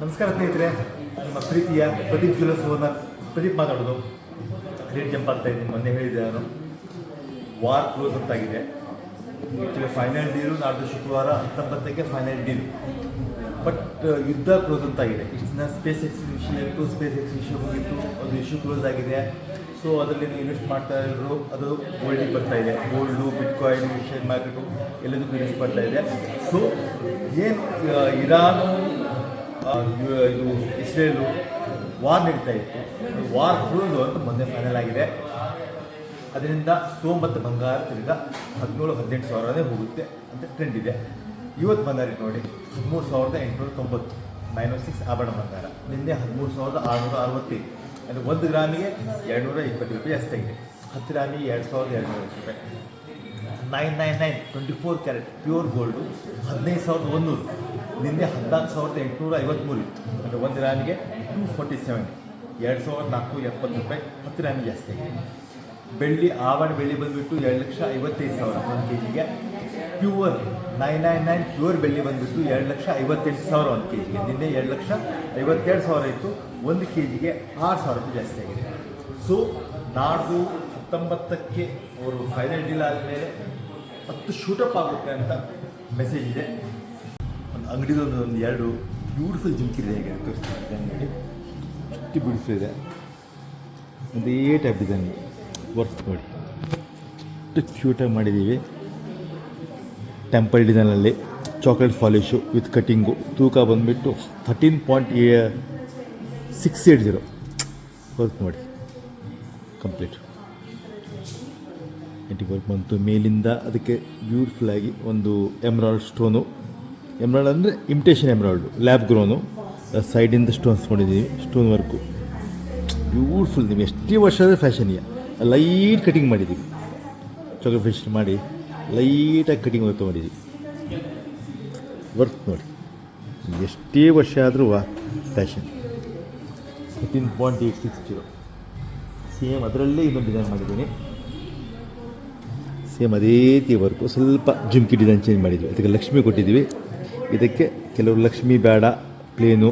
ನಮಸ್ಕಾರ ಸ್ನೇಹಿತರೆ, ನಿಮ್ಮ ಪ್ರೀತಿಯ ಪ್ರದೀಪ್ ಜ್ಯುವೆಲ್ಲರ್ಸ್ ಓನರ್ ಪ್ರದೀಪ್ ಮಾತಾಡೋದು. ರೇಟ್ ಜಂಪ್ ಆಗ್ತಾ ಇದ್ದೀನಿ. ಮೊನ್ನೆ ಹೇಳಿದ್ದೆ ನಾನು, ವಾರ್ ಕ್ಲೋಸ್ ಅಂತಾಗಿದೆ. ಆ್ಯಕ್ಚುಲಿ ಫೈನಲ್ ಡೀಲು ನಾಡ್ದು ಶುಕ್ರವಾರ 19ಕ್ಕೆ ಫೈನಲ್ ಡೀಲ್. ಬಟ್ ಯುದ್ಧ ಕ್ಲೋಸ್ ಅಂತಾಗಿದೆ. ಇಷ್ಟನ್ನ ಸ್ಪೇಸ್ ಎಕ್ಸ್ ಇಶ್ಯೂ ಇತ್ತು, ಸ್ಪೇಸ್ ಎಕ್ಸ್ ಇಶ್ಯೂ ಮುಗಿತ್ತು, ಅದು ಇಶ್ಯೂ ಕ್ಲೋಸ್ ಆಗಿದೆ. ಸೊ ಅದರಲ್ಲಿ ಇನ್ವೆಸ್ಟ್ ಮಾಡ್ತಾ ಇರೋರು ಅದು ಗೋಲ್ಡಿಗೆ ಬರ್ತಾ ಇದೆ. ಗೋಲ್ಡು, ಬಿಟ್ಕಾಯಿನ್, ಶೇರ್ ಮಾರ್ಕೆಟು ಎಲ್ಲದಕ್ಕೂ ಇನ್ವೆಸ್ಟ್ ಮಾಡ್ತಾ ಇದೆ. ಸೊ ಏನು ಇರಾನು ಇದು ಇಸ್ರೇಲು ವಾರ್ ನಡೀತಾ ಇತ್ತು, ವಾರ್ ಕ್ಲೋಸು ಅಂತ ಮೊನ್ನೆ ಫೈನಲ್ ಆಗಿದೆ. ಅದರಿಂದ ಮತ್ತು ಬಂಗಾರ ತಿರ್ಗ 17-18 ಸಾವಿರನೇ ಹೋಗುತ್ತೆ ಅಂತ ಟ್ರೆಂಡ್ ಇದೆ. ಇವತ್ತು ಬಂಗಾರ ನೋಡಿ 13,890 -6 ಆಭರಣ ಬಂಗಾರ. ನಿನ್ನೆ 13,665. ಅಂದರೆ 1 ಗ್ರಾಮಿಗೆ 220 ರೂಪಾಯಿ ಜಾಸ್ತಿ ಆಗಿದೆ. 10 ಗ್ರಾಮಿಗೆ 2,250 ರೂಪಾಯಿ. 999 24 ಕ್ಯಾರೆಟ್ ಪ್ಯೂರ್ ಗೋಲ್ಡು 15,100. ನಿನ್ನೆ 14,853 ಇತ್ತು. ಅಂದರೆ 1 ಗ್ರಾಮಿಗೆ 247, 2,470 ರೂಪಾಯಿ 10 ಗ್ರಾಮಿಗೆ ಜಾಸ್ತಿ ಆಗಿದೆ. ಬೆಳ್ಳಿ ಆಭರಣ ಬೆಳ್ಳಿ ಬಂದುಬಿಟ್ಟು 2,55,000 1 ಕೆ ಜಿಗೆ. ಪ್ಯೂರ್ 999 ಪ್ಯೂರ್ ಬೆಳ್ಳಿ ಬಂದುಬಿಟ್ಟು 2,58,000 1 ಕೆ ಜಿಗೆ. ನಿನ್ನೆ 2,52,000 ಇತ್ತು. 1 ಕೆ ಜಿಗೆ 6,000 ರೂಪಾಯಿ ಜಾಸ್ತಿ ಆಗಿದೆ. ಸೊ ನಾಡ್ದು 19ಕ್ಕೆ ಅವರು ಫೈನಲ್ ಡೀಲ್ ಆದಮೇಲೆ 10 ಶೂಟಪ್ ಆಗುತ್ತೆ ಅಂತ ಮೆಸೇಜ್ ಇದೆ. ಒಂದು ಅಂಗಡಿದೊಂದು 2 ಬ್ಯೂಟಿಫುಲ್ ಜಿಮ್ಕಿದೆ. ಹೇಗೆ ತೋರಿಸ್ತೀನಿ ಅಂಗಡಿ, ಅಷ್ಟು ಬ್ಯೂಟಿಫುಲ್ ಇದೆ. ಒಂದೇ ಟೈಪ್ ಡಿಸೈನ್ ವರ್ಕ್ ನೋಡಿ, ಅಷ್ಟು ಕ್ಯೂಟಾಗಿ ಮಾಡಿದ್ದೀವಿ. ಟೆಂಪಲ್ ಡಿಸೈನಲ್ಲಿ ಚಾಕ್ಲೇಟ್ ಪಾಲಿಶು ವಿತ್ ಕಟ್ಟಿಂಗು. ತೂಕ ಬಂದುಬಿಟ್ಟು 13.680 ವರ್ಕ್ ನೋಡಿ, ಕಂಪ್ಲೀಟ್ ವರ್ಕ್ ಬಂತು. ಮೇಲಿಂದ ಅದಕ್ಕೆ ಬ್ಯೂಟಿಫುಲ್ಲಾಗಿ ಒಂದು ಎಮ್ರಾಲ್ಡ್ ಸ್ಟೋನು. ಎಮ್ರಾಲ್ಡ್ ಅಂದರೆ ಇಮಿಟೇಷನ್ ಎಮ್ರಾಲ್ಡು, ಲ್ಯಾಬ್ ಗ್ರೋನು. ಸೈಡಿಂದ ಸ್ಟೋನ್ಸ್ ಮಾಡಿದ್ದೀವಿ, ಸ್ಟೋನ್ ವರ್ಕು ಬ್ಯೂಟಿಫುಲ್. ನೀವು ಎಷ್ಟೇ ವರ್ಷ ಆದರೆ ಫ್ಯಾಷನಿಯ ಲೈಟ್ ಕಟಿಂಗ್ ಮಾಡಿದ್ದೀವಿ. ಚಾಕ್ಲೇಟ್ ಫಿಶ್ ಮಾಡಿ ಲೈಟಾಗಿ ಕಟಿಂಗ್ ವರ್ಕ್ ಮಾಡಿದ್ದೀವಿ. ವರ್ಕ್ ನೋಡಿ, ಎಷ್ಟೇ ವರ್ಷ ಆದರೂ ಫ್ಯಾಷನ್. 13.860 ಸೇಮ್ ಅದರಲ್ಲೇ ಇನ್ನೊಂದು ಡಿಸೈನ್ ಮಾಡಿದ್ದೀನಿ. ಸೇಮ್ ಅದೇ ರೀತಿ ವರ್ಕು, ಸ್ವಲ್ಪ ಜುಮ್ಕಿ ಡಿಸೈನ್ ಚೇಂಜ್ ಮಾಡಿದ್ವಿ. ಅದಕ್ಕೆ ಲಕ್ಷ್ಮಿ ಕೊಟ್ಟಿದ್ದೀವಿ. ಇದಕ್ಕೆ ಕೆಲವರು ಲಕ್ಷ್ಮಿ ಬೇಡ ಪ್ಲೇನು,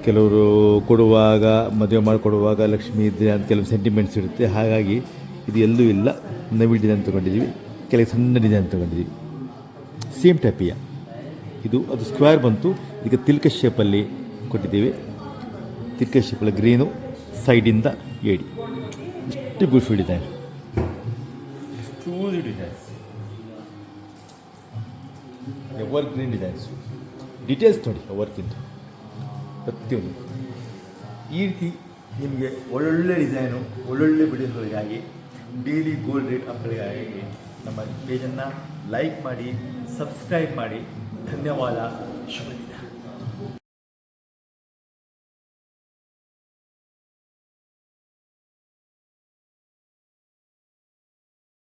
ಕೆಲವರು ಕೊಡುವಾಗ ಮದುವೆ ಮಾಡಿಕೊಡುವಾಗ ಲಕ್ಷ್ಮಿ ಇದೆ ಅಂತ ಕೆಲವು ಸೆಂಟಿಮೆಂಟ್ಸ್ ಇರುತ್ತೆ. ಹಾಗಾಗಿ ಇದು ಎಲ್ಲೂ ಇಲ್ಲ, ನವಿ ಡಿಸೈನ್ ತೊಗೊಂಡಿದ್ದೀವಿ. ಕೆಲವು ಸಣ್ಣ ಡಿಸೈನ್ ತೊಗೊಂಡಿದ್ದೀವಿ. ಸೇಮ್ ಟೈಪಿಯ ಇದು. ಅದು ಸ್ಕ್ವೇರ್ ಬಂತು. ಈಗ ತಿಲ್ಕ ಶೇಪಲ್ಲಿ ಕೊಟ್ಟಿದ್ದೀವಿ. ತಿಲ್ಕ ಶೇಪಲ್ಲಿ ಗ್ರೀನು, ಸೈಡಿಂದ ಏಡಿ. ಇಷ್ಟು beautiful design, choose designs, ever green designs. Details ನೋಡಿ ವರ್ಕಿಂದು ಪ್ರತಿಯೊಂದು. ಈ ರೀತಿ ನಿಮಗೆ ಒಳ್ಳೊಳ್ಳೆ ಡಿಸೈನು, ಒಳ್ಳೊಳ್ಳೆ ವಿಡಿಯೋಗಳಿಗಾಗಿ, ಡೈಲಿ ಗೋಲ್ಡ್ ರೇಟ್ ಅಪ್ಗಳಿಗಾಗಿ ನಮ್ಮ ಪೇಜನ್ನು ಲೈಕ್ ಮಾಡಿ, ಸಬ್ಸ್ಕ್ರೈಬ್ ಮಾಡಿ. ಧನ್ಯವಾದ. ಶುಭ ದಿನ.